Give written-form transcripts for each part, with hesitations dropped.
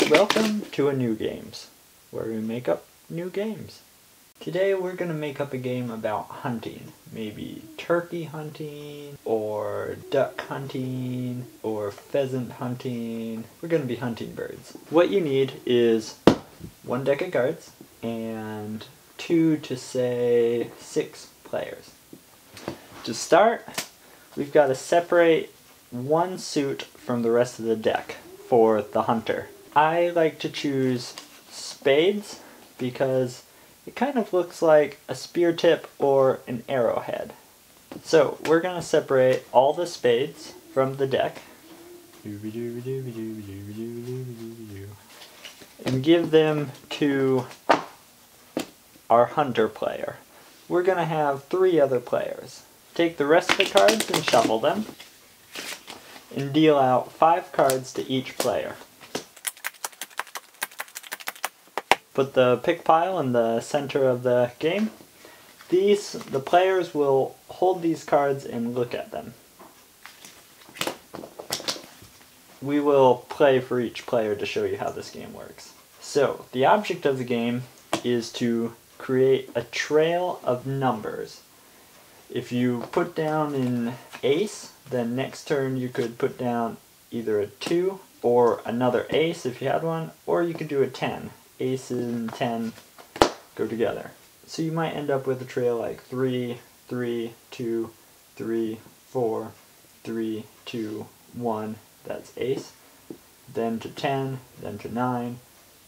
Welcome to aNewGames, where we make up new games. Today we're going to make up a game about hunting. Maybe turkey hunting, or duck hunting, or pheasant hunting. We're going to be hunting birds. What you need is one deck of cards and 2 to say 6 players. To start, we've got to separate one suit from the rest of the deck for the hunter. I like to choose spades because it kind of looks like a spear tip or an arrowhead. So we're going to separate all the spades from the deck and give them to our hunter player. We're going to have 3 other players. Take the rest of the cards and shuffle them and deal out 5 cards to each player. Put the pick pile in the center of the game. The players will hold these cards and look at them. We will play for each player to show you how this game works. So, the object of the game is to create a trail of numbers. If you put down an ace, then next turn you could put down either a 2 or another ace if you had one, or you could do a 10. Ace and 10 go together. So you might end up with a trail like 3, 3, 2, 3, 4, 3, 2, 1, that's ace. Then to 10, then to 9,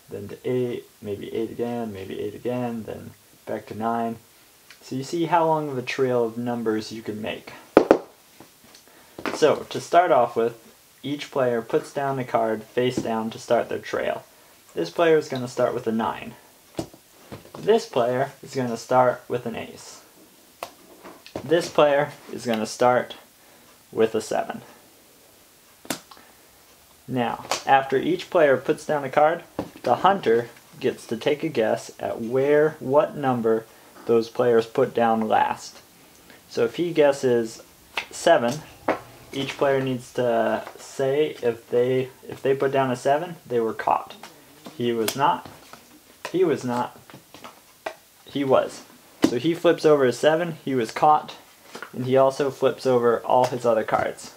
then to 8, maybe 8 again, maybe 8 again, then back to 9. So you see how long of a trail of numbers you can make. So to start off with, each player puts down a card face down to start their trail. This player is going to start with a 9. This player is going to start with an ace. This player is going to start with a 7. Now, after each player puts down a card, the hunter gets to take a guess at what number those players put down last. So if he guesses 7, each player needs to say if they put down a 7, they were caught. He was not. He was not. He was. So he flips over a 7, he was caught, and he also flips over all his other cards.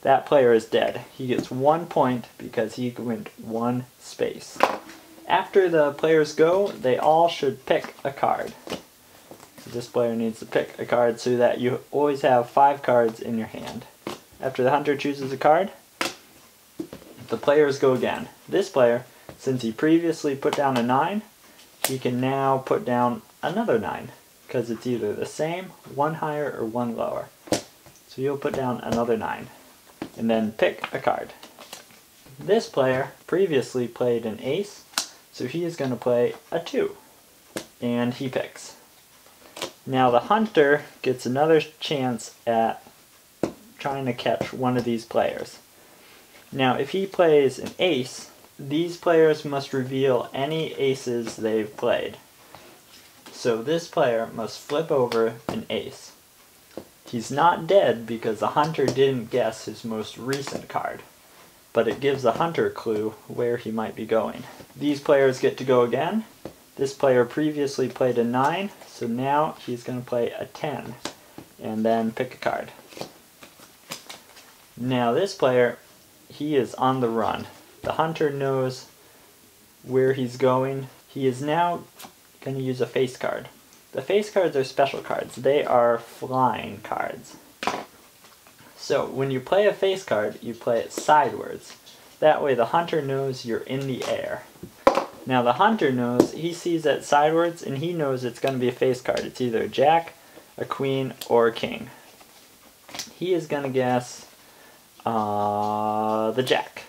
That player is dead. He gets 1 point because he went 1 space. After the players go, they all should pick a card. So this player needs to pick a card so that you always have 5 cards in your hand. After the hunter chooses a card, the players go again. This player, since he previously put down a 9, he can now put down another 9, because it's either the same, 1 higher, or 1 lower. So you'll put down another 9, and then pick a card. This player previously played an ace, so he is going to play a 2, and he picks. Now the hunter gets another chance at trying to catch one of these players. Now if he plays an ace, these players must reveal any aces they've played. So this player must flip over an ace. He's not dead because the hunter didn't guess his most recent card, but it gives the hunter a clue where he might be going. These players get to go again. This player previously played a 9, so now he's going to play a 10, and then pick a card. Now this player, he is on the run. The hunter knows where he's going. He is now going to use a face card. The face cards are special cards. They are flying cards. So when you play a face card, you play it sideways. That way the hunter knows you're in the air. Now the hunter knows, he sees that sideways and he knows it's going to be a face card. It's either a jack, a queen, or a king. He is going to guess the jack.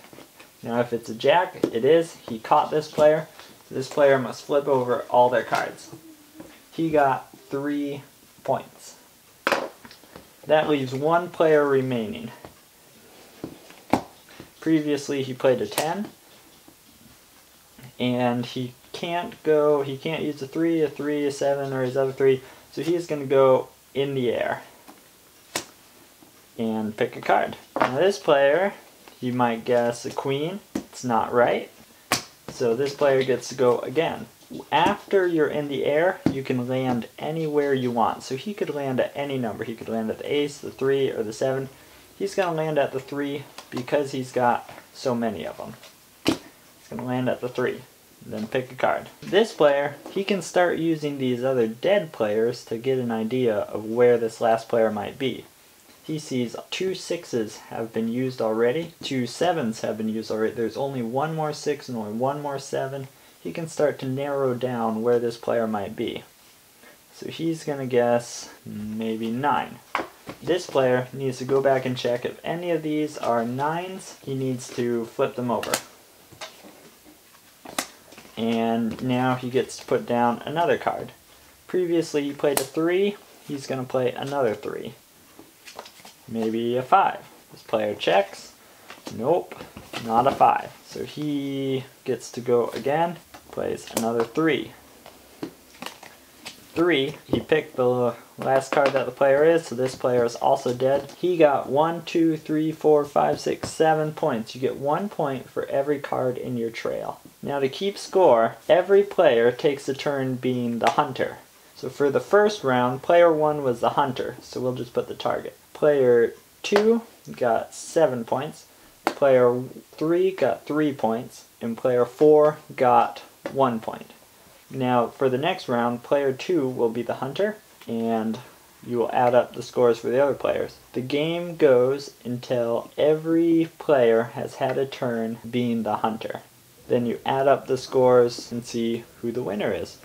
Now if it's a jack, it is. He caught this player. So this player must flip over all their cards. He got 3 points. That leaves 1 player remaining. Previously he played a 10. And he can't use a 3, a 7, or his other 3. So he is going to go in the air and pick a card. Now this player, you might guess a queen. It's not right. So this player gets to go again. After you're in the air, you can land anywhere you want. So he could land at any number. He could land at the ace, the 3, or the 7. He's going to land at the 3 because he's got so many of them. He's going to land at the 3. Then pick a card. This player, he can start using these other dead players to get an idea of where this last player might be. He sees 2 6s have been used already, 2 7s have been used already. There's only one more 6 and only one more 7. He can start to narrow down where this player might be. So he's going to guess maybe 9. This player needs to go back and check if any of these are 9s. He needs to flip them over. And now he gets to put down another card. Previously he played a 3, he's going to play another 3. Maybe a 5. This player checks. Nope, not a 5. So he gets to go again, plays another 3. 3, he picked the last card that the player is, so this player is also dead. He got 1, 2, 3, 4, 5, 6, 7 points. You get 1 point for every card in your trail. Now to keep score, every player takes a turn being the hunter. So for the first round, player 1 was the hunter, so we'll just put the target. Player 2 got 7 points, player 3 got 3 points, and player 4 got 1 point. Now for the next round, player 2 will be the hunter, and you will add up the scores for the other players. The game goes until every player has had a turn being the hunter. Then you add up the scores and see who the winner is.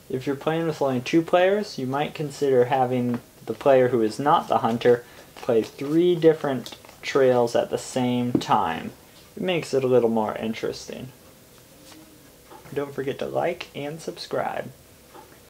If you're playing with only 2 players, you might consider having the player who is not the hunter play 3 different trails at the same time. It makes it a little more interesting. Don't forget to like and subscribe.